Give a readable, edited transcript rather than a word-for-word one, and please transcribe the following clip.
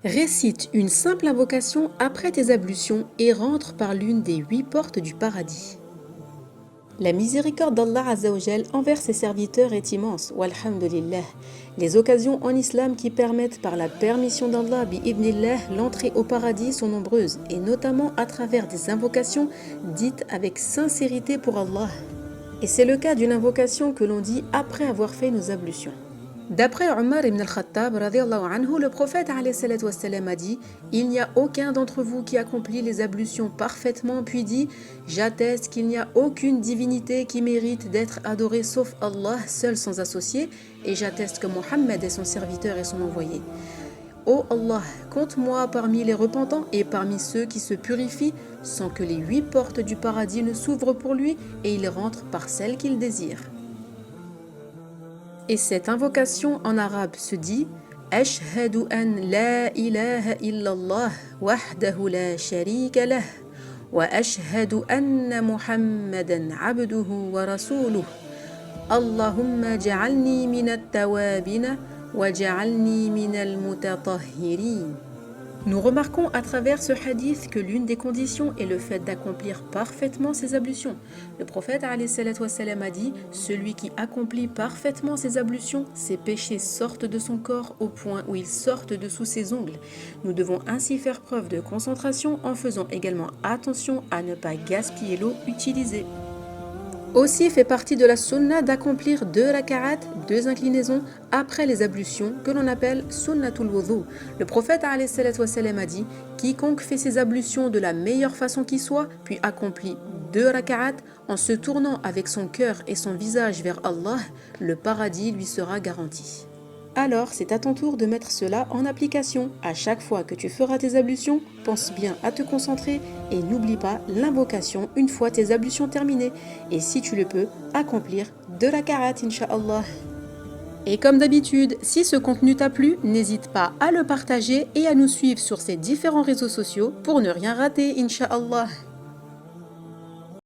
Récite une simple invocation après tes ablutions et rentre par l'une des 8 portes du paradis. La miséricorde d'Allah Azzawajal envers ses serviteurs est immense, walhamdulillah. Les occasions en islam qui permettent par la permission d'Allah bi'ibnillah l'entrée au paradis sont nombreuses, et notamment à travers des invocations dites avec sincérité pour Allah. Et c'est le cas d'une invocation que l'on dit après avoir fait nos ablutions. D'après Omar ibn al-Khattab, le prophète a dit « Il n'y a aucun d'entre vous qui accomplit les ablutions parfaitement, puis dit « J'atteste qu'il n'y a aucune divinité qui mérite d'être adorée sauf Allah, seul sans associé, et j'atteste que Mohammed est son serviteur et son envoyé. » Ô Allah, compte-moi parmi les repentants et parmi ceux qui se purifient, sans que les 8 portes du paradis ne s'ouvrent pour lui et il rentre par celle qu'il désire. Et cette invocation en arabe se dit Ashhadu an la ilaha illallah wahdahu la sharika lah wa ashhadu anna Muhammadan abduhu wa rasuluh. Allahumma ja'alni minat tawabina wa ja'alni minal mutatahhirin. Nous remarquons à travers ce hadith que l'une des conditions est le fait d'accomplir parfaitement ses ablutions. Le prophète a dit « Celui qui accomplit parfaitement ses ablutions, ses péchés sortent de son corps au point où ils sortent de sous ses ongles. » Nous devons ainsi faire preuve de concentration en faisant également attention à ne pas gaspiller l'eau utilisée. Aussi fait partie de la sunna d'accomplir 2 raka'at, 2 inclinaisons après les ablutions que l'on appelle sunnatul wudhu. Le prophète a dit « Quiconque fait ses ablutions de la meilleure façon qui soit, puis accomplit 2 raka'at en se tournant avec son cœur et son visage vers Allah, le paradis lui sera garanti. » Alors, c'est à ton tour de mettre cela en application. À chaque fois que tu feras tes ablutions, pense bien à te concentrer et n'oublie pas l'invocation une fois tes ablutions terminées. Et si tu le peux, accomplir 2 raka'at, incha'Allah. Et comme d'habitude, si ce contenu t'a plu, n'hésite pas à le partager et à nous suivre sur ces différents réseaux sociaux pour ne rien rater, incha'Allah.